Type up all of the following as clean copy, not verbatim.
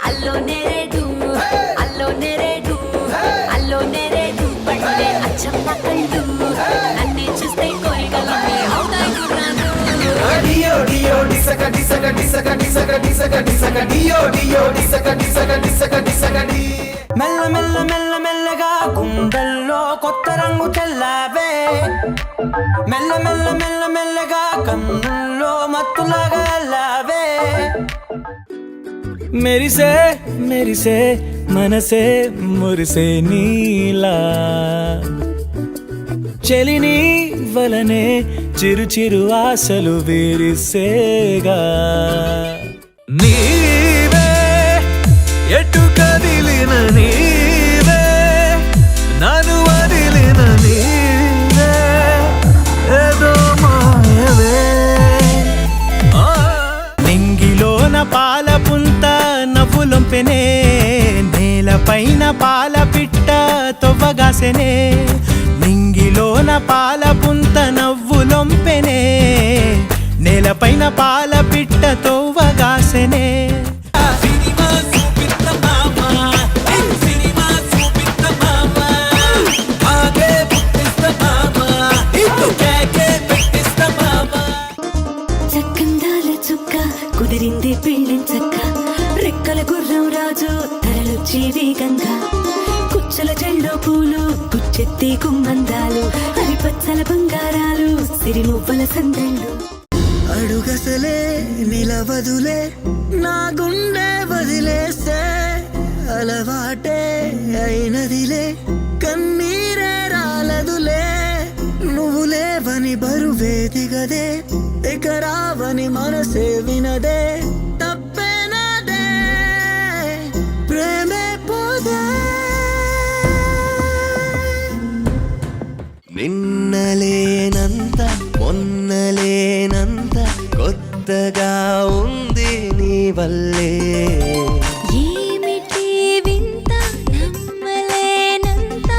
అల్లో నేరేడు అల్లో నేరేడు అల్లో నేరేడు పళ్ళే అచ్చం నక్కళ్ళు నన్నే చూస్తే కోరికలన్నీ అవుతాయి గుర్రాలు డియో డియో డిసక డిసక డిసక డిసక డిసక డిసక డియో డియో డిసక డిసక డిసక డిసక డి మెల్ల మెల్ల మెల్ల మెల్లగా గుండెల్లో కొత్త రంగు చల్లావే మెల్ల మెల్ల మెల్ల మెల్లగా కన్నుల్లో మత్తులాగా అల్లావే మెరిసే మెరిసే మనసే మురిసే నీలా చెలిని వలనే చిరు చిరు ఆశలు విరిసేగా నీవే ఎటు కదిలిన నీవే నన్ను వదిలిన నీవే ఏదో మాయవే నింగిలోన పాల పుంత నవ్వులొంపెనే నేలపైన పాల పిట్ట తొవ్వగాసెనే నింగిలోన పాల పుంత నవ్వులొంపెనే నేలపైన పాల పిట్ట తొవ్వగాసెనే కుదిరింది పెళ్ళించక్క రెక్కల గుర్రం రాజు తరలొచ్చి వేగంగా కుచ్చల చెండు పూలు కుచ్చెత్తి కుమ్మందాలు హరిపచ్చల బంగారాలు సిరిమువ్వల సందళ్ళు అడుగసలే నిలవదులే నా గుండె వదిలేస్తే అలవాటే అయినదిలే కన్నీరే రాలదులే నువ్వు లేవని బరువే దిగదే ఇక రావని మనసే వినదే తప్పేనదే ప్రేమే పోదే నిన్నలేనంత మొన్నలేనంత కొత్తగా ఉంది నీ వల్లే ఏమిటి వింత నమ్మలేనంత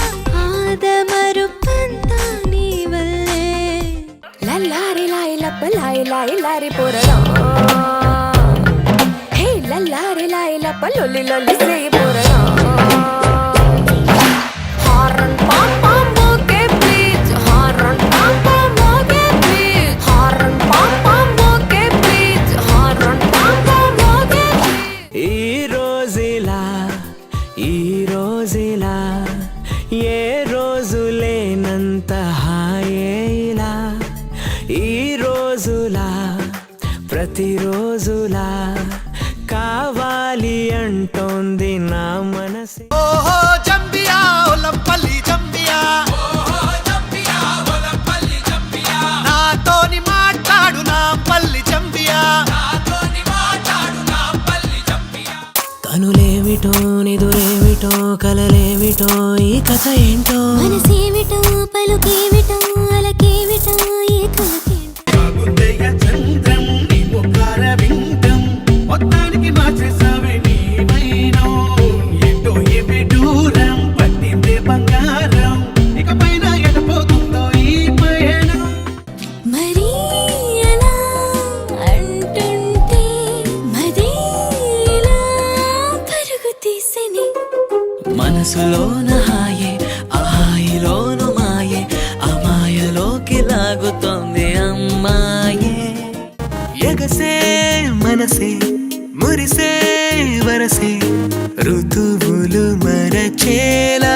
ఆదమరుపంత నీ వల్లే లల్లారి లాయి లప్ప లాయి లాయి లారి పోరడా హే లల్లారి లాయి లప్ప లొల్లి లొల్లి సేయి పోరడా హారన్ పాం పాం మోకే ప్లీజ్ హారన్ పాం పాం మోకే ప్లీజ్ హారన్ పాం పాం మోకే ప్లీజ్ హారన్ పాం పాం మోకే ఈ రోజులా ఏ రోజు లేనంత హాయేలా ఈ రోజులా ప్రతిరోజులా కావాలి అంటోంది నా మనసు ఓహో జంబియా ఒలంపల్లి జంబియా నాతోని మాట్లాడు నా పల్లి జంబియా కనులేమిటో నిదురేమిటో కలలేమిటో ఈ కథ ఏంటో మనసేమిటో పలుకేమిటో అలకేమిటో ఏ కలకేంటో చంద్రం నీ ముఖార వింటం మొత్తానికి మార్చేసావే నీ మైనం ఎటో ఏమి దూరం పట్టిందే బంగారం ఇకపైన ఎటపోతుందో ఈ పయనం మరి అలా అంటుంటే మదేలా పరుగు తీసెని మనసులోన హాయే ఆ హాయిలోను మాయే ఆ మాయలోకి లాగుతోంది అమ్మాయే ఎగసే మనసే మురిసే వరసే ఋతువులు మరచేలా